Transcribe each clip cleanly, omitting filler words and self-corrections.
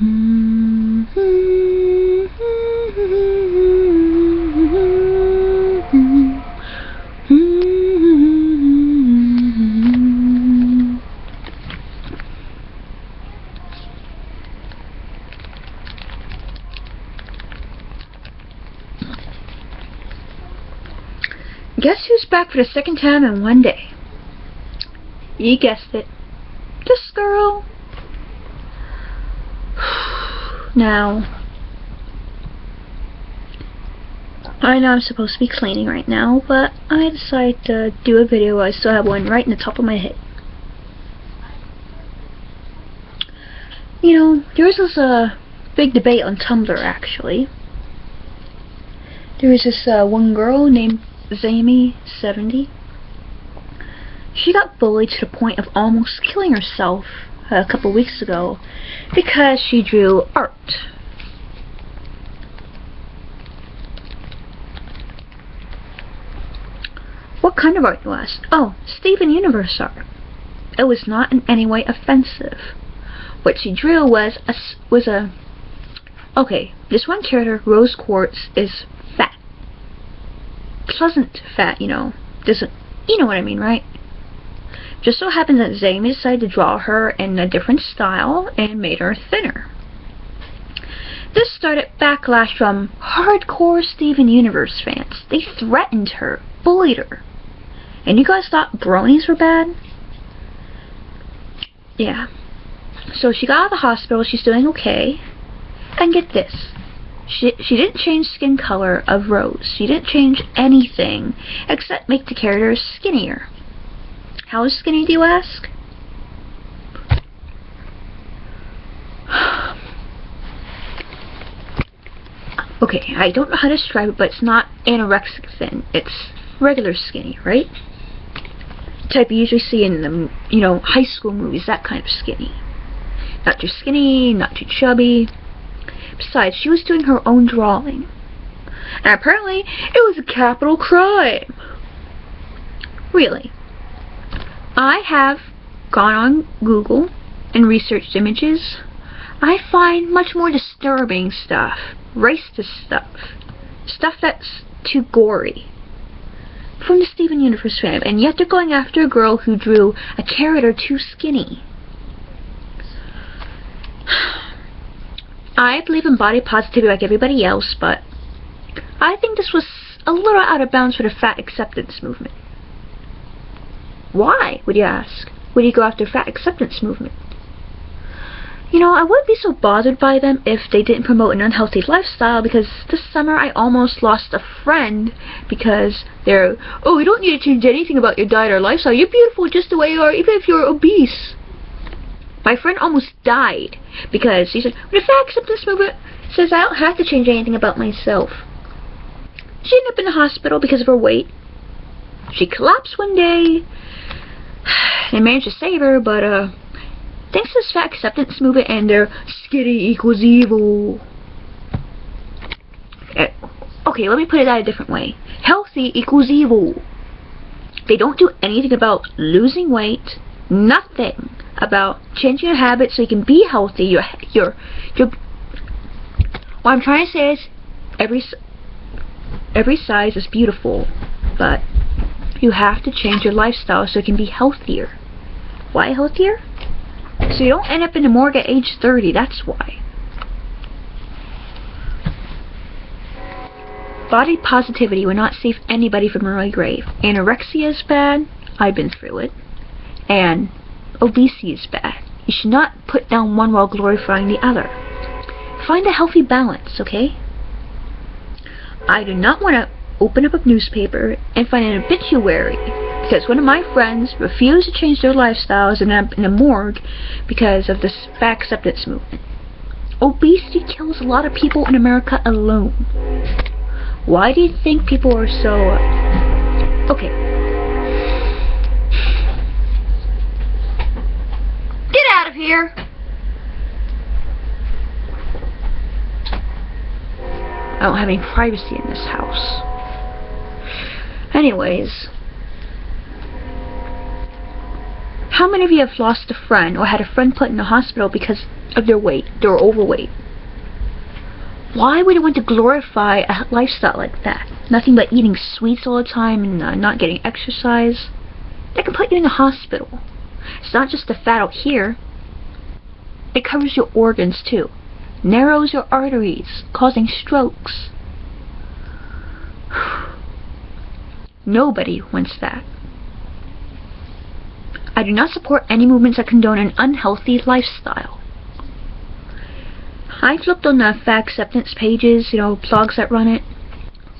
Guess who's back for the second time in one day? You guessed it. This girl. Now, I know I'm supposed to be cleaning right now, but I decided to do a video. I still have one right in the top of my head. You know, there was this big debate on Tumblr, actually. There was this one girl named Zammy70. She got bullied to the point of almost killing herself a couple weeks ago because she drew art. What kind of art, you ask? Oh, Steven Universe art. It was not in any way offensive. What she drew was a okay, this one character, Rose Quartz, is fat. Pleasant fat, you know. You know what I mean, right? Just so happens that Zammy decided to draw her in a different style and made her thinner. This started backlash from hardcore Steven Universe fans. They threatened her, bullied her. And you guys thought bronies were bad? Yeah. So she got out of the hospital, she's doing okay. And get this. She didn't change skin color of Rose. She didn't change anything except make the character skinnier. How skinny, do you ask? Okay, I don't know how to describe it, but it's not anorexic thin. It's regular skinny, right? Type you usually see in the, you know, high school movies, that kind of skinny. Not too skinny, not too chubby. Besides, she was doing her own drawing. And apparently, it was a capital crime. Really. I have gone on Google and researched images. I find much more disturbing stuff. Racist stuff. Stuff that's too gory. From the Steven Universe fan. And yet they're going after a girl who drew a character too skinny. I believe in body positivity like everybody else, but I think this was a little out of bounds for the fat acceptance movement. Why, would you ask? Would you go after fat acceptance movement? You know, I wouldn't be so bothered by them if they didn't promote an unhealthy lifestyle, because this summer I almost lost a friend because they're, oh, you don't need to change anything about your diet or lifestyle. You're beautiful just the way you are, even if you're obese. My friend almost died because he said, the fat acceptance movement says I don't have to change anything about myself. She ended up in the hospital because of her weight. She collapsed one day. They managed to save her, but thanks to this fat acceptance movement and their skinny equals evil. Okay, let me put it out a different way. Healthy equals evil. They don't do anything about losing weight. Nothing about changing your habits so you can be healthy. What I'm trying to say is every size is beautiful, but you have to change your lifestyle so you can be healthier. Why healthier? So you don't end up in the morgue at age 30, that's why. Body positivity will not save anybody from an early grave. Anorexia is bad. I've been through it. And obesity is bad. You should not put down one while glorifying the other. Find a healthy balance, okay? I do not want to open up a newspaper and find an obituary because one of my friends refused to change their lifestyles and ended up in a morgue because of this fat acceptance movement. Obesity kills a lot of people in America alone. Why do you think people are so... Okay. Get out of here! I don't have any privacy in this house. Anyways, how many of you have lost a friend or had a friend put in the hospital because of their weight. They're overweight. Why would I want to glorify a lifestyle like that? Nothing but eating sweets all the time and not getting exercise. That can put you in the hospital. It's not just the fat out here. It covers your organs too. Narrows your arteries, causing strokes. Nobody wants that. I do not support any movements that condone an unhealthy lifestyle. I've looked on the fat acceptance pages, blogs that run it.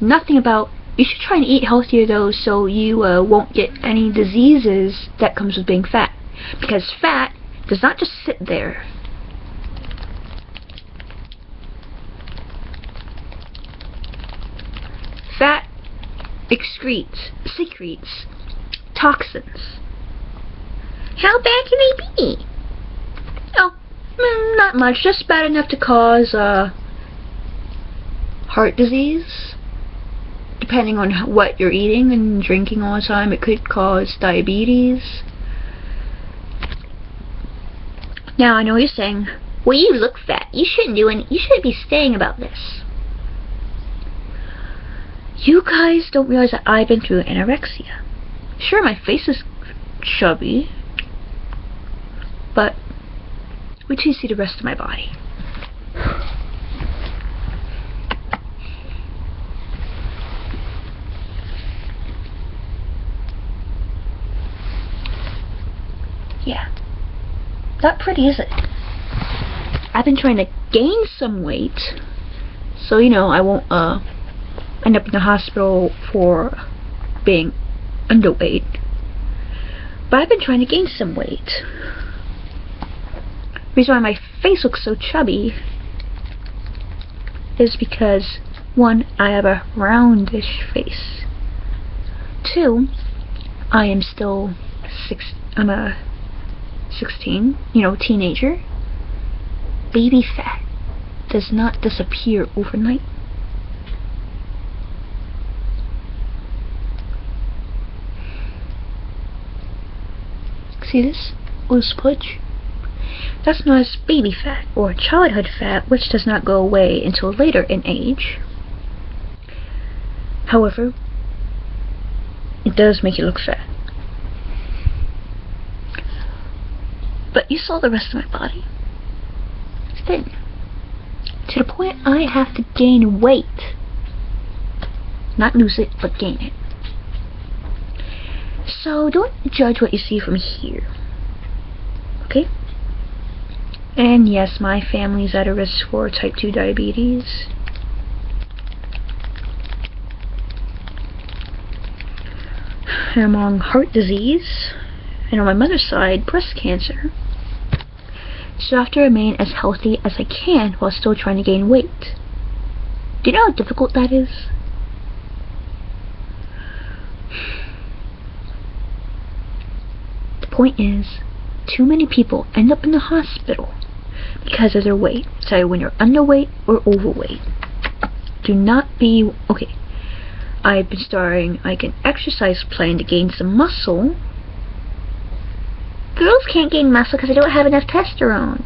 Nothing about, you should try and eat healthier though, so you won't get any diseases that comes with being fat. Because fat does not just sit there. Fat secretes toxins. How bad can they be? Oh, not much. Just bad enough to cause heart disease. Depending on what you're eating and drinking all the time, it could cause diabetes. Now, I know what you're saying, well, you look fat. You shouldn't be saying about this. You guys don't realize that I've been through anorexia. Sure, my face is chubby, but wait till you see the rest of my body. Yeah. Not pretty, is it? I've been trying to gain some weight, so I won't end up in the hospital for being underweight. But I've been trying to gain some weight. The reason why my face looks so chubby is because, one, I have a roundish face. Two, I am still I'm a 16, teenager. Baby fat does not disappear overnight. See this little smudge? That's known as baby fat or childhood fat, which does not go away until later in age. However, it does make you look fat. But you saw the rest of my body. It's thin. To the point I have to gain weight. Not lose it, but gain it. So don't judge what you see from here. Okay? And yes, my family's at a risk for type 2 diabetes. And among heart disease. And on my mother's side, breast cancer. So I have to remain as healthy as I can while still trying to gain weight. Do you know how difficult that is? The point is, too many people end up in the hospital because of their weight. So when you're underweight or overweight. Do not be... Okay, I've been starting like an exercise plan to gain some muscle. Girls can't gain muscle because they don't have enough testosterone.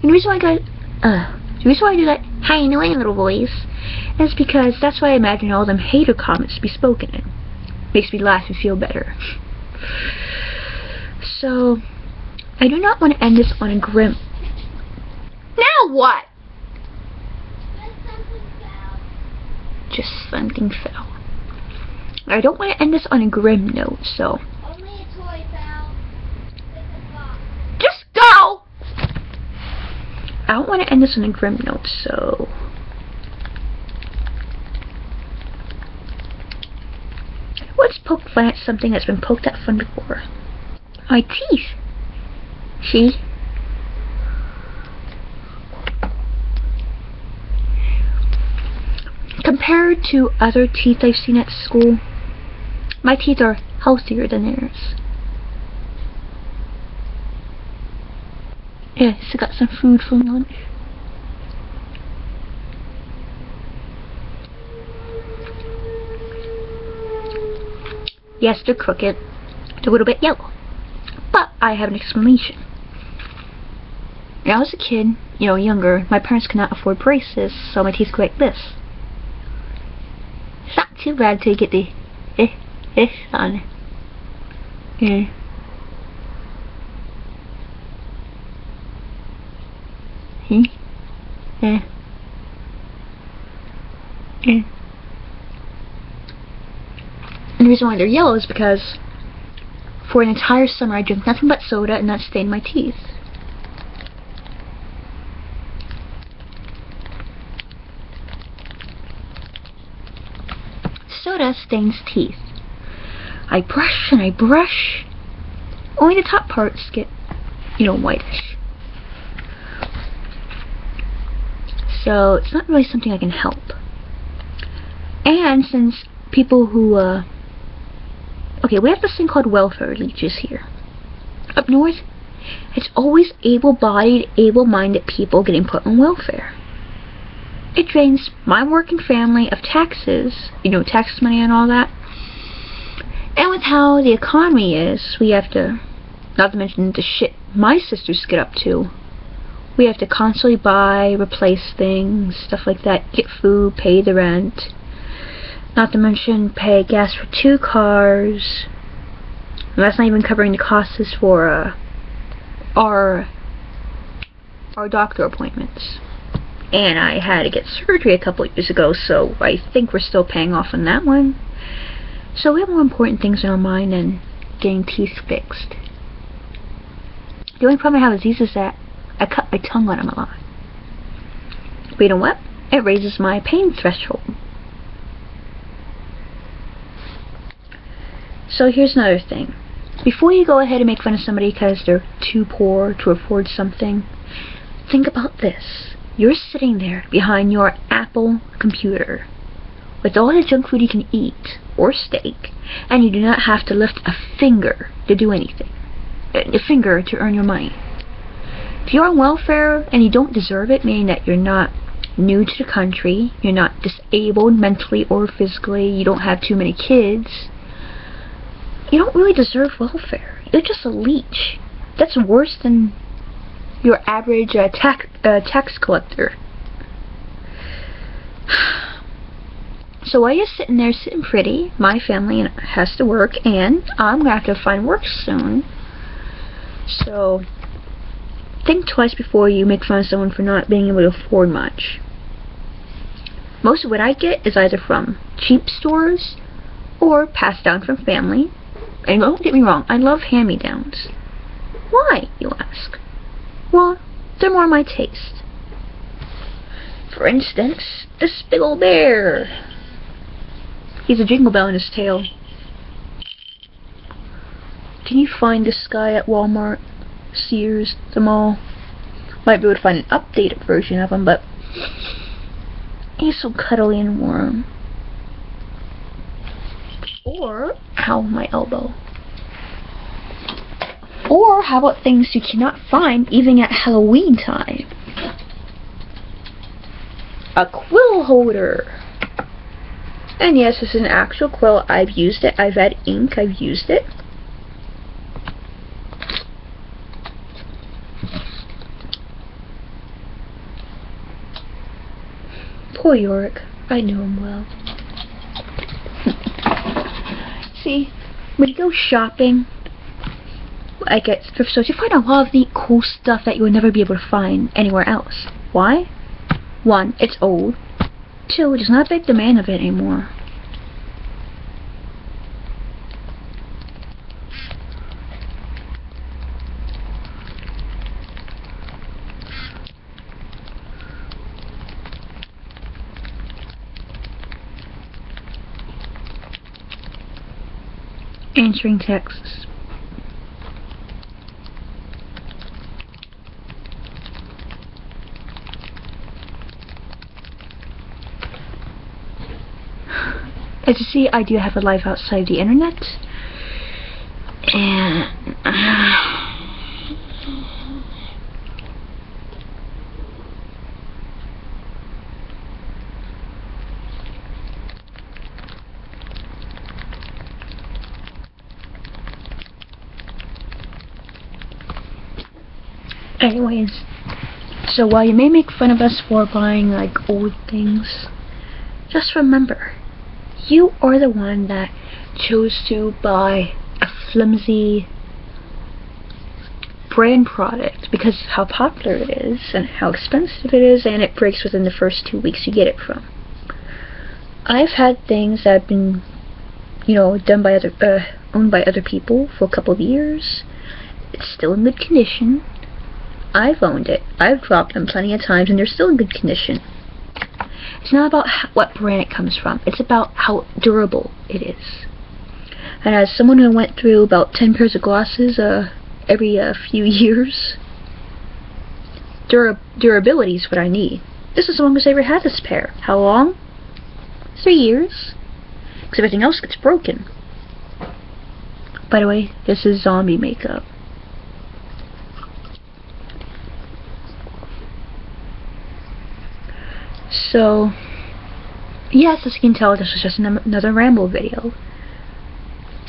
And the reason why I do that, how you doing, little voice, is because that's why I imagine all them hater comments be spoken in. Makes me laugh and feel better. So, I do not want to end this on a grim... Now what? Just something fell. I don't want to end this on a grim note, so... Only a toy fell. Just go! I don't want to end this on a grim note, so... Let's poke fun at something that's been poked at fun before. My teeth. See? Compared to other teeth I've seen at school, my teeth are healthier than theirs. Yeah, so got some food from lunch. Yes, they're crooked. They're a little bit yellow. But I have an explanation. When I was a kid, younger, my parents could not afford braces, so my teeth go like this. It's not too bad till you get the on. Yeah. Yeah. Yeah. And the reason why they're yellow is because for an entire summer I drank nothing but soda and that stained my teeth. Soda stains teeth. I brush and I brush. Only the top parts get, whitish. So it's not really something I can help. And since people who, okay, we have this thing called welfare leeches here. Up north, it's always able-bodied, able-minded people getting put on welfare. It drains my working family of taxes, tax money and all that. And with how the economy is, we have to, not to mention the shit my sisters get up to, we have to constantly buy, replace things, stuff like that, get food, pay the rent. Not to mention pay gas for 2 cars. And that's not even covering the costs for our doctor appointments. And I had to get surgery a couple years ago, so I think we're still paying off on that one. So we have more important things in our mind than getting teeth fixed. The only problem I have with these is that I cut my tongue on them a lot. But you know what? It raises my pain threshold. So here's another thing. Before you go ahead and make fun of somebody because they're too poor to afford something, think about this. You're sitting there behind your Apple computer with all the junk food you can eat, or steak, and you do not have to lift a finger to do anything. A finger to earn your money. If you're on welfare and you don't deserve it, meaning that you're not new to the country, you're not disabled mentally or physically, you don't have too many kids, you don't really deserve welfare. You're just a leech. That's worse than your average tax collector. So while you're sitting there sitting pretty, my family has to work, and I'm going to have to find work soon. So think twice before you make fun of someone for not being able to afford much. Most of what I get is either from cheap stores or passed down from family. And don't get me wrong, I love hand-me-downs. Why, you ask? Well, they're more my taste. For instance, this big old bear. He's a jingle bell in his tail. Can you find this guy at Walmart, Sears, the mall? Might be able to find an updated version of him, but he's so cuddly and warm. Or, ow, my elbow. Or, how about things you cannot find even at Halloween time? A quill holder. And yes, this is an actual quill. I've used it. I've had ink. I've used it. Poor Yorick. I know him well. See, when you go shopping, like at thrift stores, you find a lot of neat, cool stuff that you would never be able to find anywhere else. Why? 1, it's old. 2, there's not a big demand of it anymore. Answering texts. As you see, I do have a life outside the internet, and anyways, So while you may make fun of us for buying like old things, just remember, you are the one that chose to buy a flimsy brand product because of how popular it is and how expensive it is, and it breaks within the first 2 weeks you get it from. I've had things that have been, done by owned by other people for a couple of years. It's still in good condition. I've owned it. I've dropped them plenty of times and they're still in good condition. It's not about what brand it comes from. It's about how durable it is. And as someone who went through about 10 pairs of glasses every few years, durability is what I need. This is the longest I ever had this pair. How long? 3 years. Because everything else gets broken. By the way, this is zombie makeup. So, yes, as you can tell, this was just another Ramble video.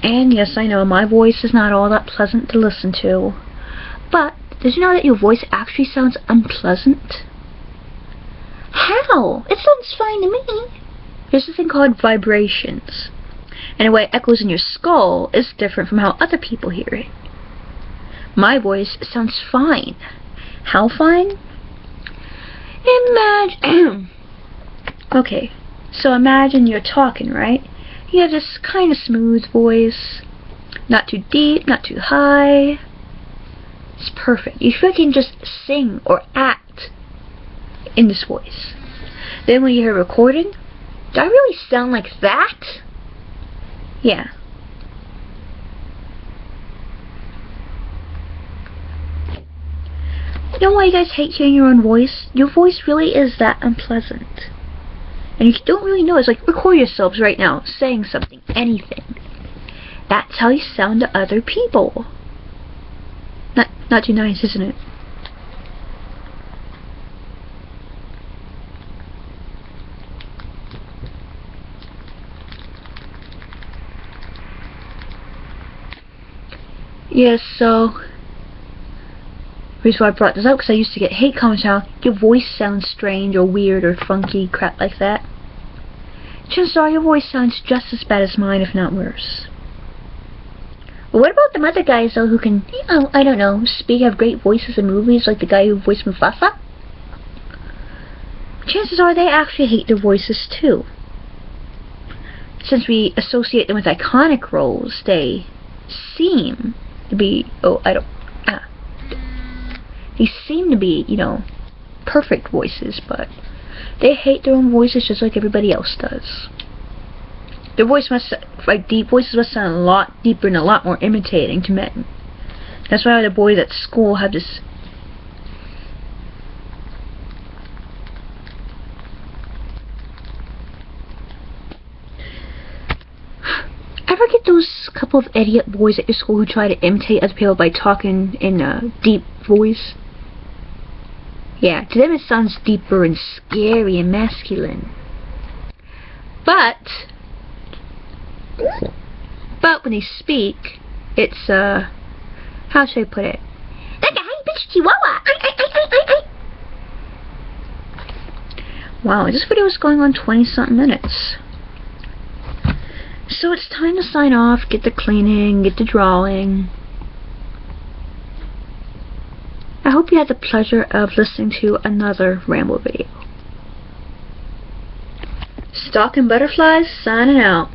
And yes, I know, my voice is not all that pleasant to listen to. But, did you know that your voice actually sounds unpleasant? How? It sounds fine to me. There's this thing called vibrations. And the way it echoes in your skull is different from how other people hear it. My voice sounds fine. How fine? Imagine... Okay, so imagine you're talking, right? You have this kind of smooth voice. Not too deep, not too high. It's perfect. You feel like you can just sing or act in this voice. Then when you hear a recording, do I really sound like that? Yeah. You know why you guys hate hearing your own voice? Your voice really is that unpleasant. And you don't really know. It's like, record yourselves right now, saying something, anything. That's how you sound to other people. Not too nice, isn't it? Yes, so... the reason why I brought this up, because I used to get hate comments how your voice sounds strange or weird or funky, crap like that. Chances are your voice sounds just as bad as mine, if not worse. But what about them other guys, though, who can, I don't know, have great voices in movies, like the guy who voiced Mufasa? Chances are they actually hate their voices, too. Since we associate them with iconic roles, they seem to be, they seem to be, perfect voices, but they hate their own voices just like everybody else does. Their deep voices must sound a lot deeper and a lot more imitating to men. That's why the boys at school have this... Ever get those couple of idiot boys at your school who try to imitate other people by talking in a deep voice? Yeah, to them it sounds deeper and scary and masculine. But when they speak, it's, how should I put it? Like a high-pitched chihuahua! Wow, this video is going on 20-something minutes. So it's time to sign off, get the cleaning, get the drawing. I hope you had the pleasure of listening to another Ramble video. Stalking Butterflies, signing out.